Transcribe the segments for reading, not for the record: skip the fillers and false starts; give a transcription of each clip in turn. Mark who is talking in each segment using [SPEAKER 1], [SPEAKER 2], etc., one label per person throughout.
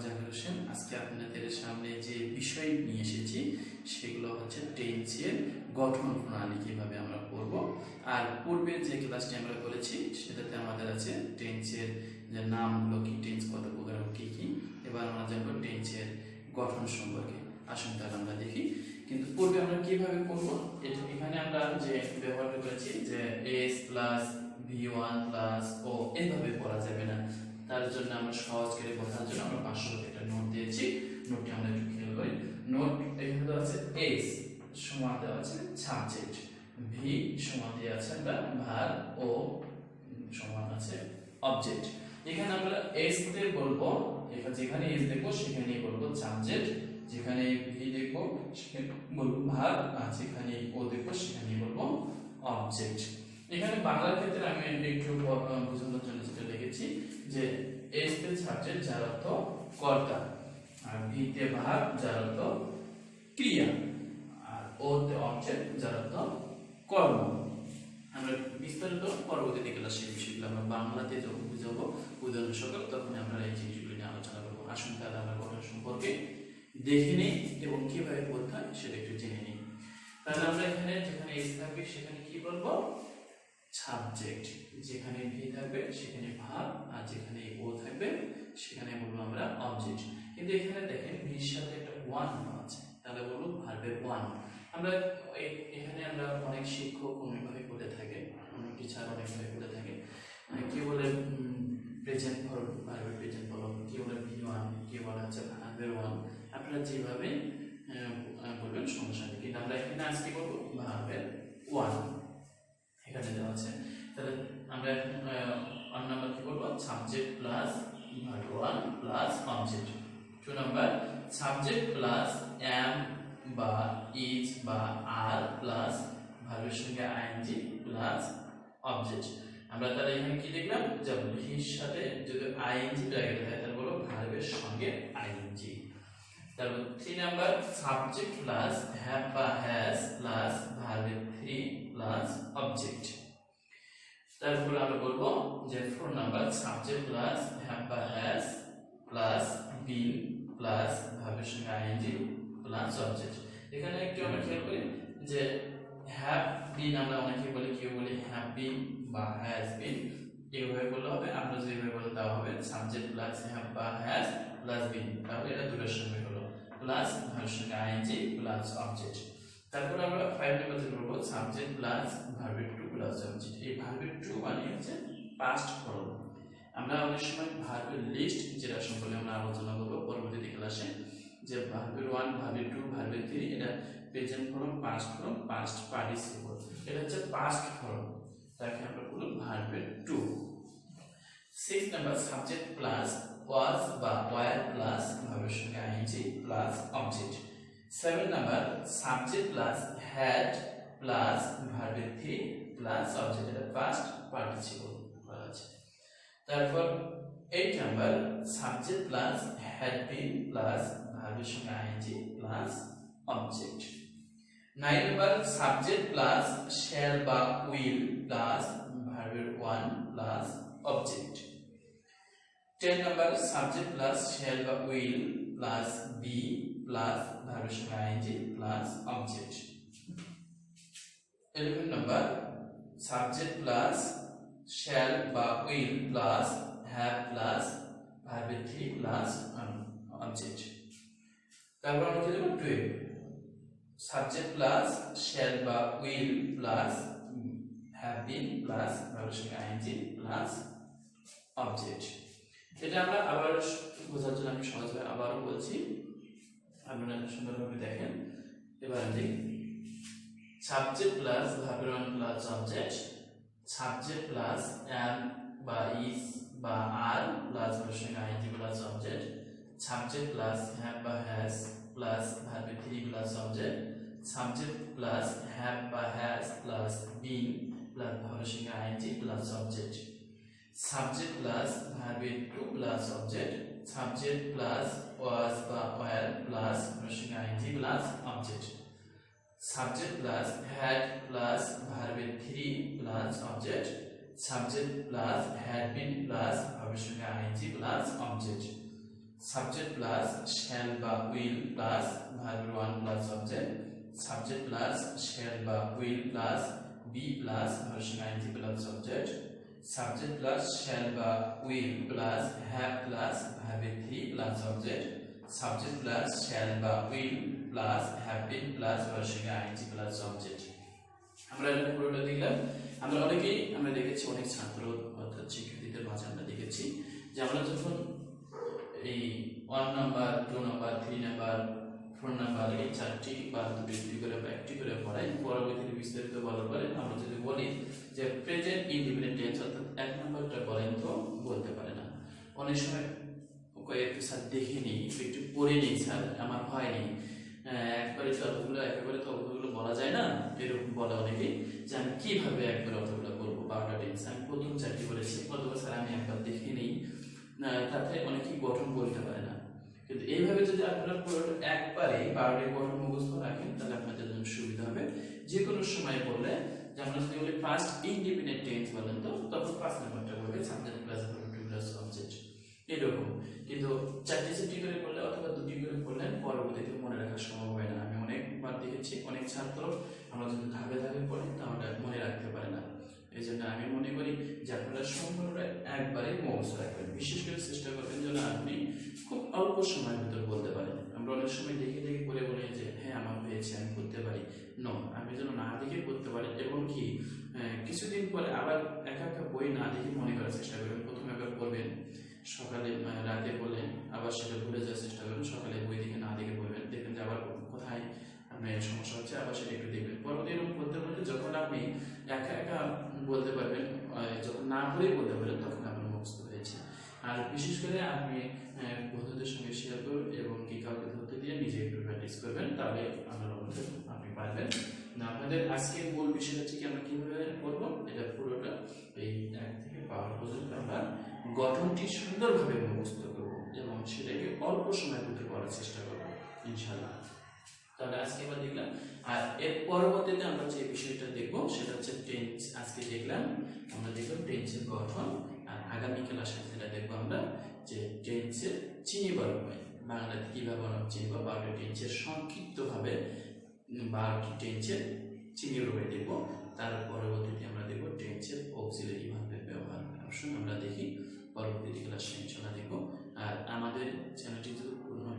[SPEAKER 1] জাকির হোসেন। আজকে আপনাদের সামনে যে বিষয় নিয়ে এসেছি সেগুলো হচ্ছে টেন্সের গঠন প্রণালী কিভাবে আমরা করব। আর পূর্বের যে ক্লাসটি আমরা করেছি সেটাতে আমাদের আছে টেন্সের যে নামগুলো কি, টেন্স কত প্রকার কি কি। এবার আমরা জানবো টেন্সের গঠন সম্পর্কে। আসুন তাহলে আমরা দেখি। কিন্তু পূর্বে আমরা কিভাবে করব, এটা এখানে আমরা যে ব্যবহার করেছি যে এস প্লাস v1 প্লাস ও এইভাবে পড়া যাবে না। তার জন্য আমরা সহজ করে বোঝার জন্য আমরা 500 একটা নোট দিয়েছি। নোটটি আমরা একটু খেয়াল করি। নোট এখানে দেওয়া আছে এস সমান দেওয়া আছে সাবজেক্ট, ভি সমান দেওয়া আছে আমরা ভার্ব, ও সমান আছে অবজেক্ট। এখানে আমরা এস তে বলবো, এখানে যেখানে এস দেখবো সেখানেই বলবো সাবজেক্ট, যেখানে ভি দেখবো সেখানে বলবো ভার্ব, আর যেখানে ও দেখবো সেখানেই বলবো অবজেক্ট। এখানে বাংলার ক্ষেত্রে আমি একটু বোঝানোর জন্য যেটা লিখেছি যে এস তে সাবজেক্ট যার অর্থ কর্তা, আর ভি তে ভার্ব যার অর্থ ক্রিয়া, আর ও তে অবজেক্ট যার অর্থ কর্ম। আমরা বিস্তারিত পরবর্তীতে ক্লাসে এই বিষয়গুলো আমরা বাংলাতে যখন বুঝাবো উদাহরণ সহকারে, তখন আমরা এই জিনিসগুলো নিয়ে আলোচনা করবো। আসুন তাহলে আমরা গঠন সম্পর্কে দেখে নিই এবং কিভাবে বলতে হয় সেটা একটু জেনে নিই। তাহলে আমরা এখানে যেখানে এস থাকবে সেখানে কি বলবো সাবজেক্ট, যেখানে ভি থাকবে সেখানে ভার্ব, আর যেখানে ও থাকবে সেখানে বলবো আমরা অবজেক্ট। কিন্তু এখানে দেখেন ভির সাথে একটা ওয়ান আছে, তাহলে বলবো ভার্বের ওয়ান। আমরা এখানে আমরা অনেক শিক্ষক অনেকভাবে বলে থাকে, অনেক টিচার অনেকভাবে বলে থাকে। কেউ বলে প্রেজেন্ট ফর্ম ভার্বের প্রেজেন্ট ফর্ম, কেউ বলে ভি1, কেউ বলে হচ্ছে ভার্বের ওয়ান। আপনারা যেভাবে বলবেন সমস্যা নেই, কিন্তু আমরা এখানে আজকে বলবো ভার্বের ওয়ান এখানে দেওয়া আছে। তাহলে আমরা 1 নাম্বার কি করব, subject plus verb one plus object. 2 number subject plus am বা ইজ বা আর প্লাস ভার্বের সঙ্গে আইএনজি প্লাস অবজেক্ট। আমরা তাহলে এখানে কি দেখলাম যে ভির সাথে যদি আইএনজি ব্র্যাকেটে থাকে তাহলে বলবো ভার্বের সঙ্গে আইএনজি। তারপর 3 নাম্বার সাবজেক্ট প্লাস হ্যাভ বা হ্যাজ প্লাস ভার্বের 3 প্লাস অবজেক্ট। তারপর আমরা বলবো যে 4 নাম্বার সাবজেক্ট প্লাস হ্যাভ বা হ্যাজ প্লাস বিন প্লাস ভার্বের সঙ্গে আইএনজি প্লাস অবজেক্ট। এখানে একটু আমরা খেয়াল করি যে হ্যাভ বিন আমরা অনেকে বলি, কেউ বলি হ্যাভ বিন বা হ্যাজ বিন, এইভাবে বললে হবে। আমরা যেভাবে বলে দেওয়া হবে সাবজেক্ট প্লাস হ্যাভ বা হ্যাজ প্লাস বিন, তাহলে এটা দুটোর সঙ্গে হলো প্লাস ভার্বের সঙ্গে আইএনজি প্লাস অবজেক্ট। তারপর আমরা 5 নাম্বারে বলবো সাবজেক্ট প্লাস ভার্বের 2 প্লাস অবজেক্ট। এই ভার্বের 2 মানে হচ্ছে পাস্ট ফর্ম। আমরা অনেক সময় ভার্বের লিস্ট যেটা সম্পর্কে আমরা আলোচনা করব পরবর্তী ক্লাসে, যে ভার্বের 1, ভার্বের 2, ভার্বের 3 এটা present form, past form, past participle, এটা হচ্ছে পাস্ট ফর্ম, তাকে আমরা বলবো ভার্বের 2। 6 নাম্বার সাবজেক্ট প্লাস ওয়াজ বা ওয়্যার প্লাস ভার্বের সঙ্গে ING plus object. 7 number subject plus had plus ভার্বের 3 প্লাস অবজেক্ট, এটা পাস্ট পার্টিসিপল করা আছে। তারপর 8 number subject plus had been plus ভার্বের সঙ্গে ING plus object. 9 number subject plus shall বা উইল প্লাস ভার্বের 1 plus object. 10 number subject plus shall বা উইল প্লাস বি প্লাস ভার্বের সঙ্গে ING plus object. 11 number subject plus shall বা will plus have plus ভার্বের 3 plus object. তারপর আমরা কি দেব 12 সাবজেক্ট প্লাস শ্যাল বা will plus have been plus ভার্বের সঙ্গে আইএনজি প্লাস অবজেক্ট। এটা আমরা আবার বোঝার জন্য আমি সহজভাবে আবারও বলছি, আপনারা সুন্দরভাবে দেখেন। এবার আমি সাবজেক্ট প্লাস ভার্বের 1 plus object, subject plus am বা ইজ বা আর প্লাস ভার্বের সঙ্গে ING plus object, subject plus have বা হ্যাজ প্লাস ভার্বের 3 plus object, subject plus have বা হ্যাজ প্লাস বিন প্লাস ভার্বের সঙ্গে ING plus object, subject plus ভার্বের 2 plus object, subject plus was বা ওয়্যার প্লাস ভার্বের সঙ্গে ING plus object, subject plus had plus ভার্বের 3 plus object, subject plus had been plus ভার্বের সঙ্গে ING plus object, subject plus shall বা will plus ভার্বের one plus object, subject plus shall বা will plus be plus ভার্বের সঙ্গে ING plus object, subject plus shall বা will plus have plus ভার্বের three plus object, subject plus shall বা will plus have been plus ভার্বের সঙ্গে ING plus object. আমরা এটা পুরোটা দেখলাম। আমরা অনেকেই আমরা দেখেছি, অনেক ছাত্র অর্থাৎ শিক্ষার্থীদের মাঝে আমরা দেখেছি যে আমরা যখন এই 1 নাম্বার 2 নাম্বার 3 নাম্বার 4 নাম্বার এই চারটি বা দুটি করে বা একটি করে পড়াই, পরবর্তীতে বিস্তারিত বলার পরে আমরা যদি বলি যে প্রেজেন্ট ইনডিপেন্ডেন্ট টেন্স অর্থাৎ 1 নাম্বারটা বলেন তো বলতে পারে না। অনেক সময় একটু স্যার দেখে নিই, একটু পড়ে নিই স্যার, আমার হয়নি, একবারে তো অতগুলো বলা যায় না, এরকম বলে অনেকেই যে আমি কিভাবে একবার অতগুলো করবো 12টা টেন্স, আমি প্রথম চারটি বলেছি, অথবা স্যার আমি একবার দেখে নিই, তাতে অনেকেই গঠন বলতে পারে না। কিন্তু এইভাবে যদি আপনারা পুরোটা একবারে 12টি গঠন মুখস্থ রাখেন তাহলে আপনাদের জন্য সুবিধা হবে। যে কোনো সময় বললে যে আমরা যদি বলি ফার্স্ট ইনডিপেন্ডেন্ট টেন্স বলেন তো তখন 5 নাম্বারটা বলবে subject plus verb two plus object এরকম। কিন্তু চারটি করে পড়লে অথবা দুটি করে পড়লে পরবর্তীতে মনে রাখা সম্ভব হয় না। আমি অনেকবার দেখেছি অনেক ছাত্র আমরা যদি ধাপে ধাপে পড়ি তাহলে মনে রাখতে পারে না। এই জন্য আমি মনে করি যে আপনারা সম্পূর্ণটা একবারে মুখস্থ রাখবেন। বিশেষ করে চেষ্টা করবেন যেন আপনি খুব অল্প সময়ের ভিতর বলতে পারেন। আমরা অনেক সময় দেখে দেখে করে বলি যে হ্যাঁ আমার হয়েছে আমি করতে পারি, আমি যেন না দেখে করতে পারি এবং কি কিছুদিন পরে আবার একা একা বই না দেখে মনে করার চেষ্টা করবেন। প্রথমে একবার পড়বেন, সকালে রাতে বললেন, আবার সেটা ভুলে যাওয়ার চেষ্টা করবেন, সকালে বই দেখে না দেখে বলবেন, দেখবেন যে আবার কোথায় আপনার সমস্যা হচ্ছে, আবার সেটা একটু দেখবেন। পরবর্তী এরকম করতে করতে যখন আপনি একা একা বলতে পারবেন, যখন না পড়েই বলতে পারবেন তখন আপনার মুখস্থ হয়েছে। আর বিশেষ করে আপনি বন্ধুদের সঙ্গে শেয়ার করবেন এবং কি কাউকে ধরতে দিয়ে নিজে একটু প্র্যাকটিস করবেন, তাহলে আপনার মধ্যে আপনি পারবেন না। আপনাদের আজকের মূল বিষয়টা ঠিক আমরা কিভাবে করবো এটা পুরোটা এই 1 থেকে 12 পর্যন্ত আমরা গঠনটি সুন্দরভাবে মুখস্থ করবো এবং সেটাকে অল্প সময়ের মধ্যে করার চেষ্টা করবো ইনশাআল্লাহ। তাহলে আজকে আমরা দেখলাম, আর এর পরবর্তীতে আমরা যে বিষয়টা দেখবো সেটা হচ্ছে টেন্স। আজকে দেখলাম আমরা দেখলাম টেন্সের গঠন, আর আগামী ক্লাসে যেটা দেখবো আমরা যে টেন্সের চিনিবার উপায়, বাংলাতে কিভাবে আমরা চিনবো 12টি টেন্সের সংক্ষিপ্তভাবে 12টি টেন্সের চিনির উপায় দেখবো। তার পরবর্তীতে আমরা দেখবো টেন্সের অক্সিলারি ভার্বের ব্যবহার। আসুন আমরা দেখি পরবর্তী ক্লাসে ইনশাআল্লাহ দেখবো। আর আমাদের চ্যানেলটি যদি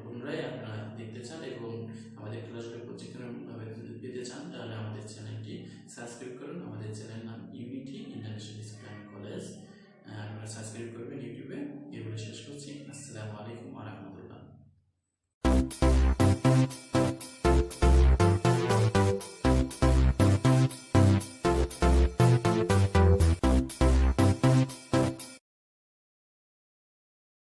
[SPEAKER 1] পুনরায় আপনারা দেখতে চান এবং আমাদের ক্লাসগুলো প্রত্যেকভাবে যদি পেতে চান তাহলে আমাদের চ্যানেলটি সাবস্ক্রাইব করুন। আমাদের চ্যানেল